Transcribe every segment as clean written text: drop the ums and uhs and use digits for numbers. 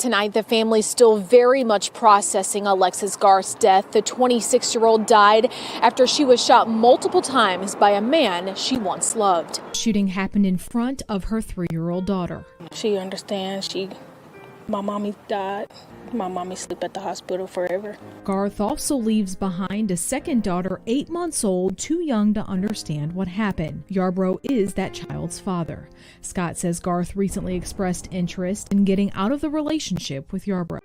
Tonight, the family's still very much processing Alexis Garth's death. The 26-year-old died after she was shot multiple times by a man she once loved. Shooting happened in front of her 3-year-old daughter. She understands. My mommy died. My mommy sleep at the hospital forever. Garth also leaves behind a second daughter, 8 months old, too young to understand what happened. Yarbrough is that child's father. Scott says Garth recently expressed interest in getting out of the relationship with Yarbrough.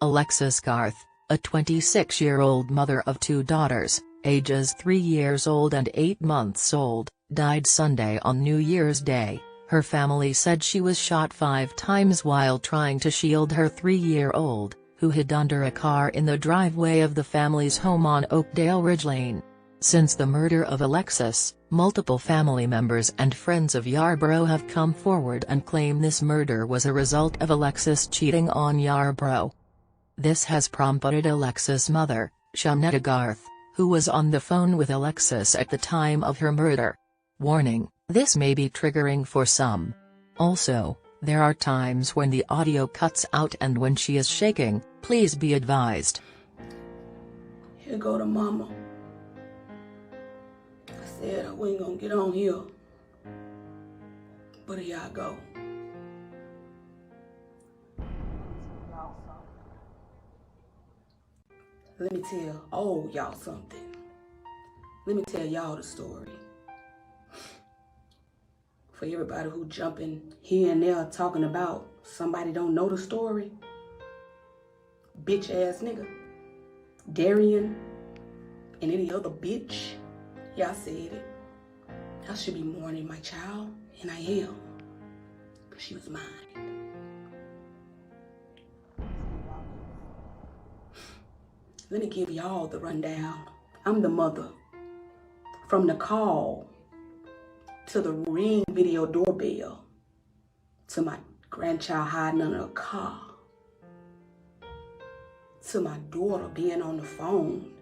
Alexis Garth, a 26-year-old mother of 2 daughters, ages 3 years old and 8 months old, died Sunday on New Year's Day. Her family said she was shot 5 times while trying to shield her 3-year-old, who hid under a car in the driveway of the family's home on Oakdale Ridge Lane. Since the murder of Alexis, multiple family members and friends of Yarbrough have come forward and claim this murder was a result of Alexis cheating on Yarbrough. This has prompted Alexis' mother, lled Garth, who was on the phone with Alexis at the time of her murder. Warning: this may be triggering for some. Also, there are times when the audio cuts out and when she is shaking, please be advised. Here go to mama. I said I wasn't gonna get on here, but here I go. Let me tell y'all something. Let me tell y'all the story. For everybody who jumping here and there talking about somebody don't know the story. Bitch ass nigga. Darian and any other bitch. Yeah, I said it. I should be mourning my child, and I am. Because she was mine. Let me give y'all the rundown. I'm the mother. From the call to the Ring video doorbell, to my grandchild hiding under a car, to my daughter being on the phone,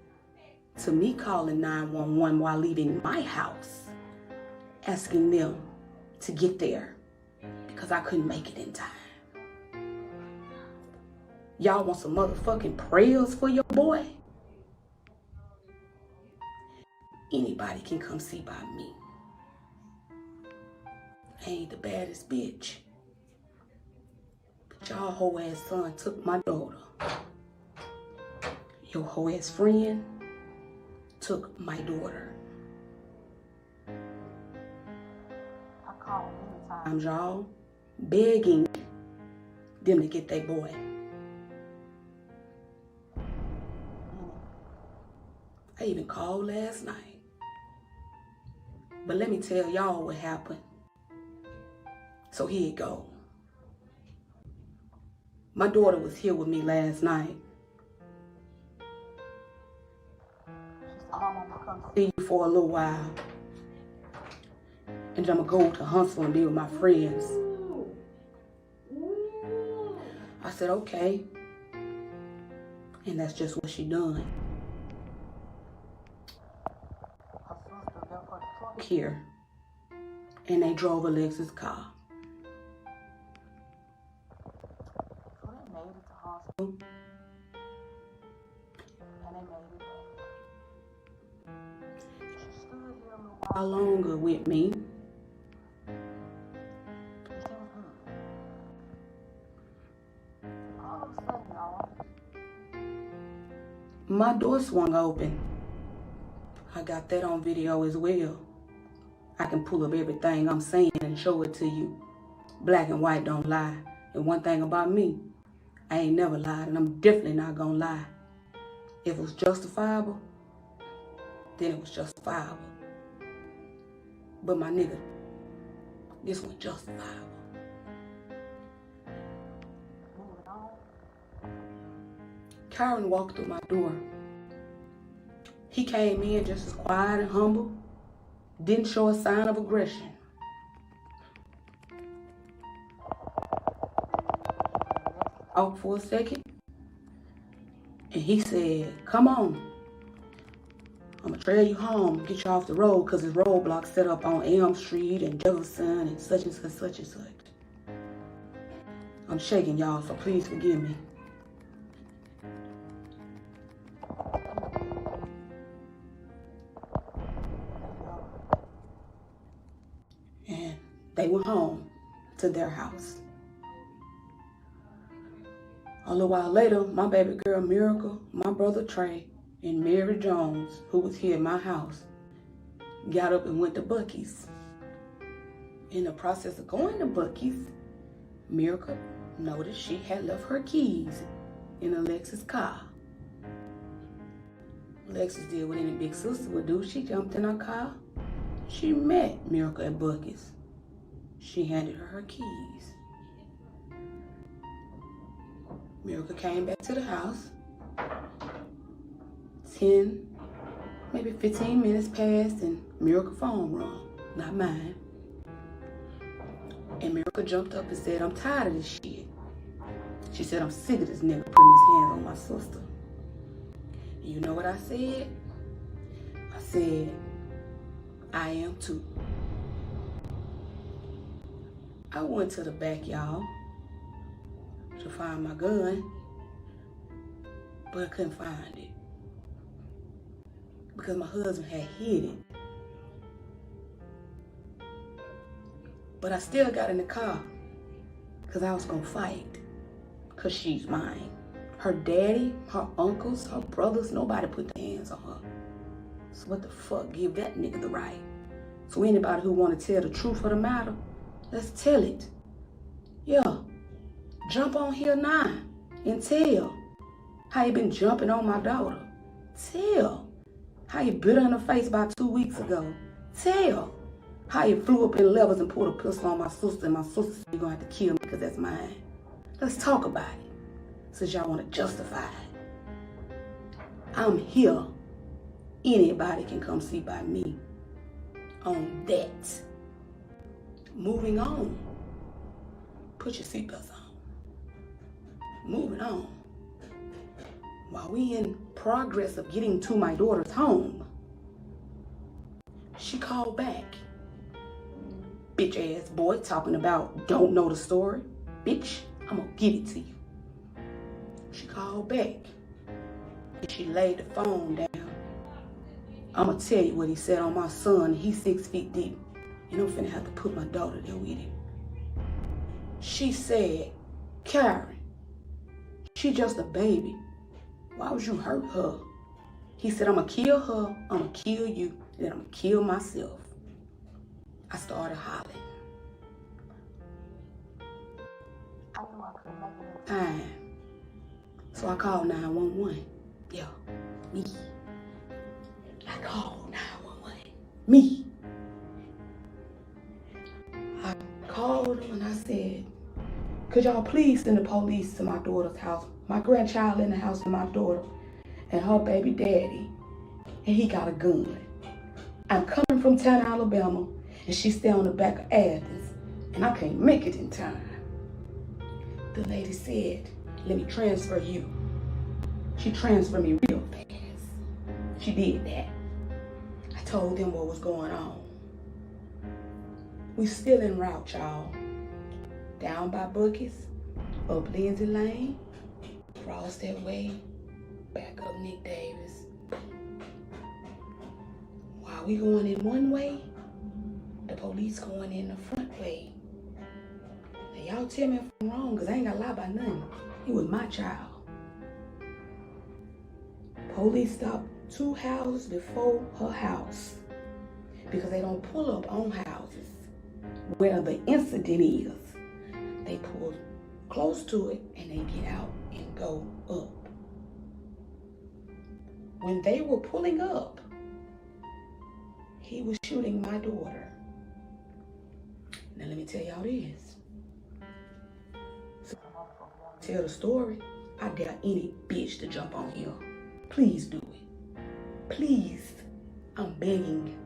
to me calling 911 while leaving my house, asking them to get there because I couldn't make it in time. Y'all want some motherfucking prayers for your boy? Anybody can come see by me. I ain't the baddest bitch, but y'all hoe ass son took my daughter. Your hoe ass friend took my daughter. I called many times, y'all, begging them to get their boy. I even called last night. But let me tell y'all what happened. So here you go. My daughter was here with me last night. I'm gonna come see you for a little while. And I'm gonna go to Huntsville and be with my friends. I said, okay. And that's just what she done. Here. And they drove Alexis' car. And they made it. She stood here a little while longer with me. All of a sudden, y'all, my door swung open. I got that on video as well. I can pull up everything I'm saying and show it to you. Black and white don't lie. And one thing about me, I ain't never lied, and I'm definitely not gonna lie. If it was justifiable, then it was justifiable. But my nigga, this was justifiable. Karen walked through my door. He came in just as quiet and humble, didn't show a sign of aggression. Out for a second, and he said, come on, I'm gonna trail you home, get you off the road, because there's roadblocks set up on Elm Street and Jefferson and such and such, such and such. I'm shaking, y'all, so please forgive me. And they went home to their house. A little while later, my baby girl Miracle, my brother Trey, and Mary Jones, who was here at my house, got up and went to Buc-ee's. In the process of going to Buc-ee's, Miracle noticed she had left her keys in Alexis' car. Alexis did what any big sister would do. She jumped in her car. She met Miracle at Buc-ee's. She handed her her keys. Miracle came back to the house. 10, maybe 15 minutes passed and Miracle's phone rung, not mine. And Miracle jumped up and said, I'm tired of this shit. She said, I'm sick of this nigga putting his hands on my sister. And you know what I said? I said, I am too. I went to the back, y'all, to find my gun, but I couldn't find it because my husband had hid it. But I still got in the car because I was gonna fight because she's mine. Her daddy, her uncles, her brothers, nobody put their hands on her. So what the fuck give that nigga the right? So anybody who wanna tell the truth of the matter, let's tell it. Yeah, jump on here now and tell how you been jumping on my daughter. Tell how you bit her in the face about 2 weeks ago. Tell how you flew up in levels and pulled a pistol on my sister, and my sister said you're gonna have to kill me because that's mine. Let's talk about it, since y'all wanna justify it. I'm here. Anybody can come see by me on that. Moving on. Put your seatbelts on. Moving on. While we in progress of getting to my daughter's home, she called back. Bitch ass boy talking about don't know the story. Bitch, I'm gonna give it to you. She called back and she laid the phone down. I'm gonna tell you what he said on my son. He's 6 feet deep and I'm finna have to put my daughter there with him. She said, Karen, she just a baby. Why would you hurt her? He said, I'm gonna kill her, I'm gonna kill you, and then I'm gonna kill myself. I started hollering. So I called 911. Yeah, me. I called 911. Me. I called them and I said, could y'all please send the police to my daughter's house? My grandchild in the house with my daughter and her baby daddy, and he got a gun. I'm coming from town, Alabama, and she stay on the back of Athens, and I can't make it in time. The lady said, let me transfer you. She transferred me real fast. She did that. I told them what was going on. We still en route, y'all. Down by Buc-ee's, up Lindsay Lane, cross that way, back up Nick Davis. While we going in one way, the police going in the front way. Now y'all tell me if I'm wrong, because I ain't got to lie about nothing. He was my child. Police stopped 2 houses before her house because they don't pull up on houses where the incident is. They pull close to it and they get out and go up. When they were pulling up, he was shooting my daughter. Now let me tell y'all this. So, tell the story. I dare any bitch to jump on here. Please do it. Please. I'm begging.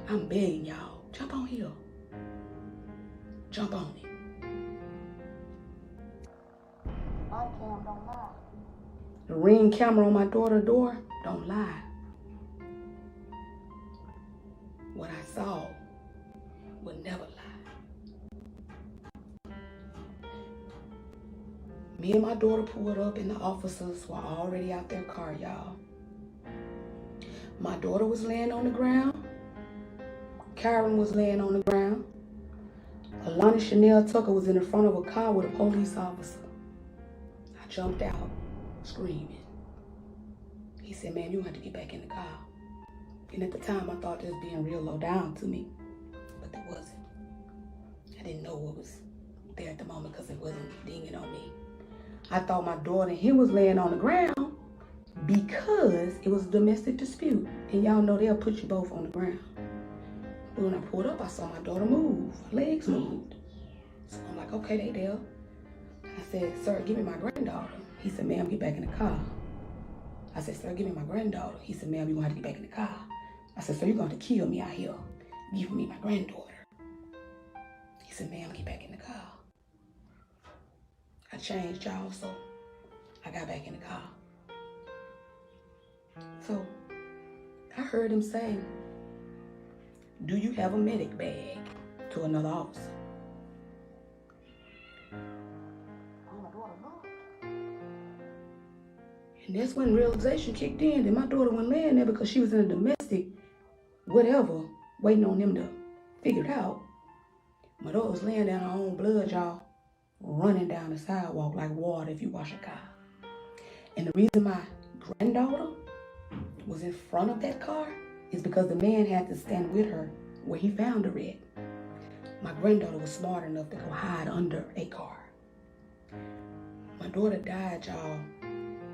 I'm begging y'all. Jump on here. Jump on it. My cam don't lie. The Ring camera on my daughter's door don't lie. What I saw would never lie. Me and my daughter pulled up and the officers were already out their car, y'all. My daughter was laying on the ground. Karen was laying on the ground. Alana Chanel Tucker was in the front of a car with a police officer. I jumped out, screaming. He said, "Ma'am, you have to get back in the car." And at the time, I thought this was being real low down to me, but it wasn't. I didn't know what was there at the moment because it wasn't dinging on me. I thought my daughter and him was laying on the ground because it was a domestic dispute. And y'all know they'll put you both on the ground. But when I pulled up, I saw my daughter move. Her legs moved. So I'm like, okay, they there. I said, "Sir, give me my granddaughter." He said, "Ma'am, get back in the car." I said, "Sir, give me my granddaughter." He said, "Ma'am, you're going to have to get back in the car." I said, "Sir, you're going to kill me out here giving me my granddaughter." He said, "Ma'am, get back in the car." I changed, y'all, so I got back in the car. So I heard him say, "Do you have a medic bag?" to another officer. And that's when realization kicked in that my daughter wasn't laying there because she was in a domestic whatever, waiting on them to figure it out. My daughter was laying there in her own blood, y'all, running down the sidewalk like water if you wash a car. And the reason my granddaughter was in front of that car is because the man had to stand with her where he found her at. My granddaughter was smart enough to go hide under a car. My daughter died, y'all,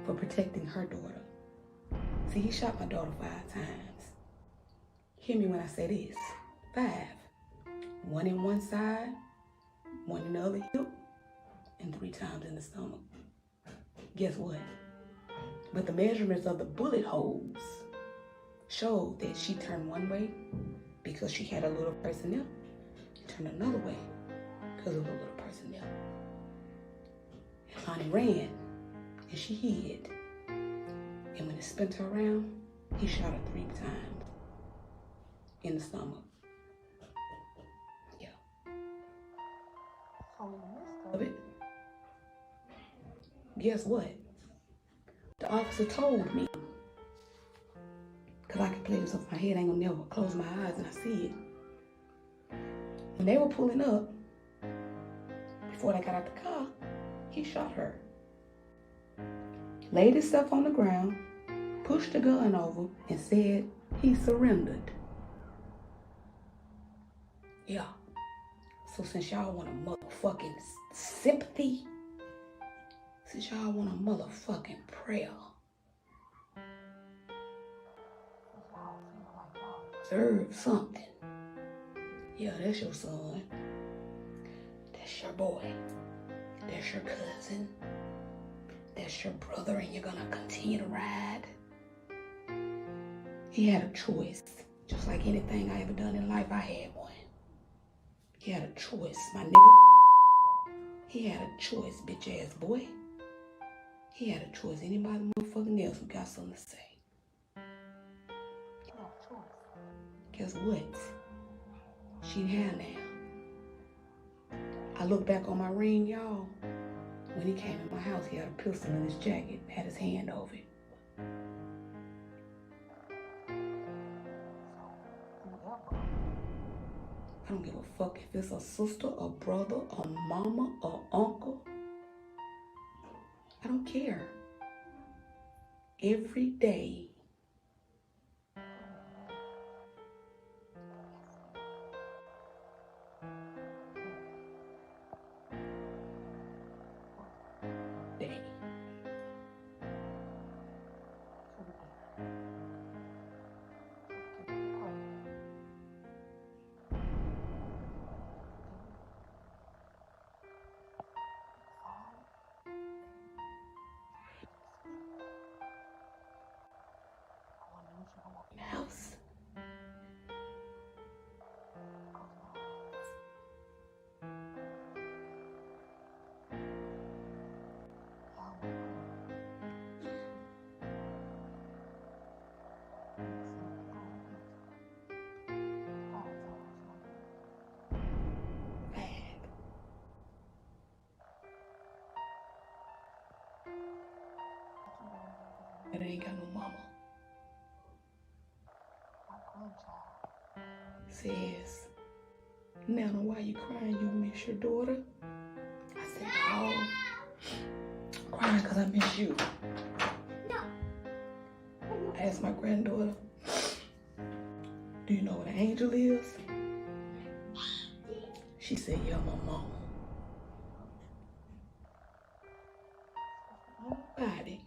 for protecting her daughter. See, he shot my daughter 5 times. Hear me when I say this. 5. 1 in one side, 1 in the other hip, and 3 times in the stomach. Guess what? But the measurements of the bullet holes showed that she turned one way because she had a little personnel, and turned another way because of the little personnel. And Lonnie ran, and she hid. And when it spun her around, he shot her 3 times in the stomach. Yeah. So in the midst of it, guess what? The officer told me, because I can play this off my head, I ain't gonna never close my eyes and I see it. When they were pulling up, before they got out the car, he shot her. Laid himself on the ground, pushed the gun over, and said he surrendered. Yeah. So since y'all want a motherfucking sympathy, since y'all want a motherfucking prayer, serve something. Yeah, that's your son. That's your boy. That's your cousin. That's your brother, and you're gonna continue to ride. He had a choice. Just like anything I ever done in life, I had one. He had a choice, my nigga. He had a choice, bitch ass boy. He had a choice. Anybody motherfucking else who got something to say? He had a choice. Guess what? She had now. I look back on my ring, y'all. When he came in my house, he had a pistol in his jacket, had his hand over it. I don't give a fuck if it's a sister, a brother, a mama, or uncle. I don't care. Every day, that ain't got no mama. Says, now why you crying? You miss your daughter? I said, oh, I'm crying because I miss you. I asked my granddaughter, do you know what an angel is? She said, yeah, my mama. Nobody.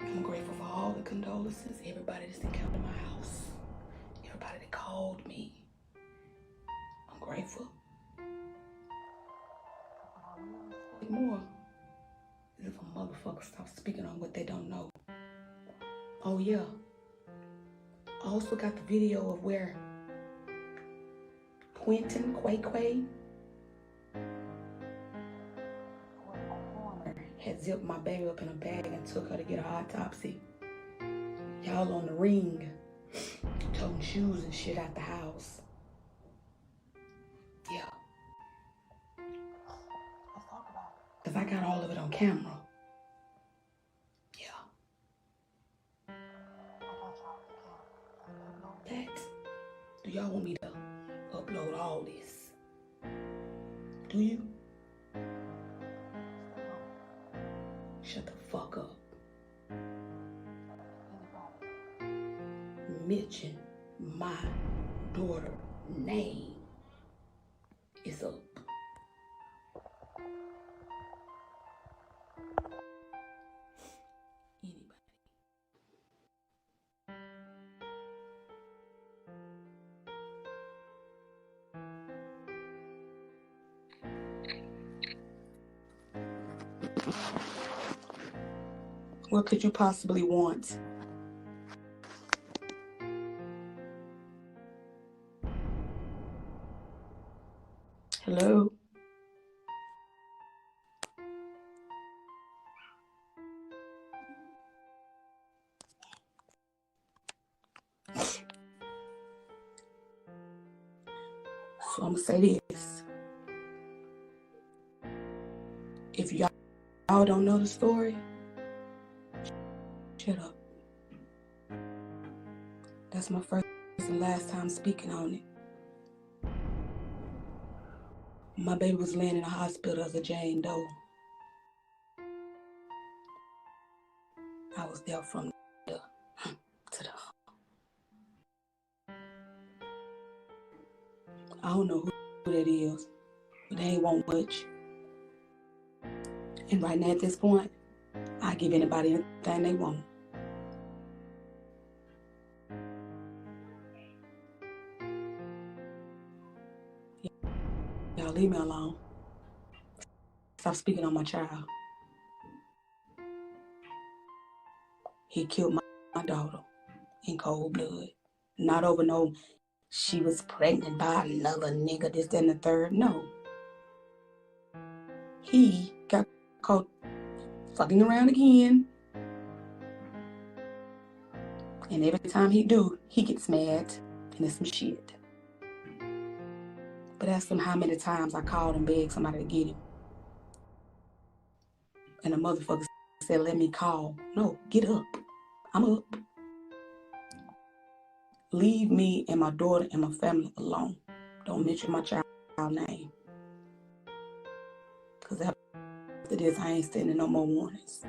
I'm grateful for all the condolences, everybody that's come to my house, everybody that called me. I'm grateful. More is if a motherfucker stop speaking on what they don't know. Oh yeah. I also got the video of where Quentin Quay had zipped my baby up in a bag and took her to get an autopsy. Y'all on the ring, toting shoes and shit out the house. Yeah. Cause I got all of it on camera. Yeah. That, do y'all want me to upload all this? Do you? Shut the fuck up. Mention my daughter's name is up. Anybody. What could you possibly want? Hello? So I'm gonna say this. If y'all don't know the story, shut up. That's my first and last time speaking on it. My baby was laying in the hospital as a Jane Doe. I was there from the to the. I don't know who that is, but they ain't want much. And right now at this point, I give anybody anything they want. Y'all leave me alone. Stop speaking on my child. He killed my daughter in cold blood. Not over no, she was pregnant by another nigga, this, that, and the third. No. He got caught fucking around again. And every time he do, he gets mad and it's some shit. But ask him how many times I called and begged somebody to get him. And the motherfucker said, let me call. No, get up. I'm up. Leave me and my daughter and my family alone. Don't mention my child's name. Because after this, I ain't sending no more warnings.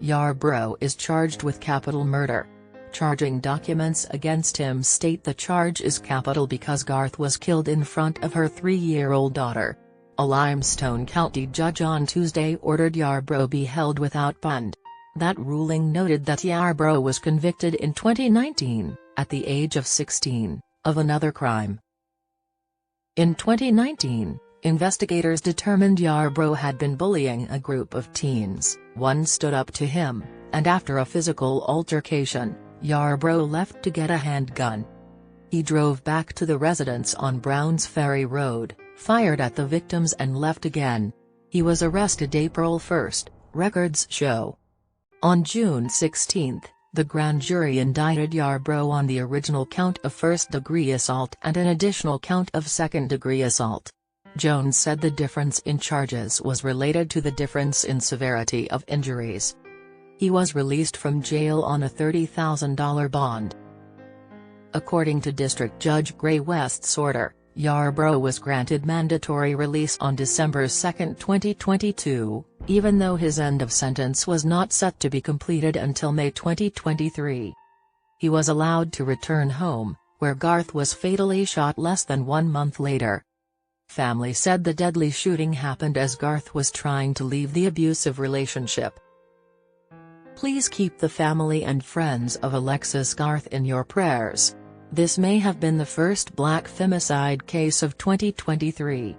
Yarbrough is charged with capital murder. Charging documents against him state the charge is capital because Garth was killed in front of her 3-year-old daughter. A Limestone County judge on Tuesday ordered Yarbrough be held without bond. That ruling noted that Yarbrough was convicted in 2019, at the age of 16, of another crime. In 2019, investigators determined Yarbrough had been bullying a group of teens. One stood up to him, and after a physical altercation, Yarbrough left to get a handgun. He drove back to the residence on Browns Ferry Road, fired at the victims and left again. He was arrested April 1, records show. On June 16, the grand jury indicted Yarbrough on the original count of first-degree assault and an additional count of second-degree assault. Jones said the difference in charges was related to the difference in severity of injuries. He was released from jail on a $30,000 bond. According to District Judge Gray West's order, Yarbrough was granted mandatory release on December 2, 2022, even though his end of sentence was not set to be completed until May 2023. He was allowed to return home, where Garth was fatally shot less than 1 month later. Family said the deadly shooting happened as Garth was trying to leave the abusive relationship. Please keep the family and friends of Alexis Garth in your prayers. This may have been the first BlackFemicide case of 2023.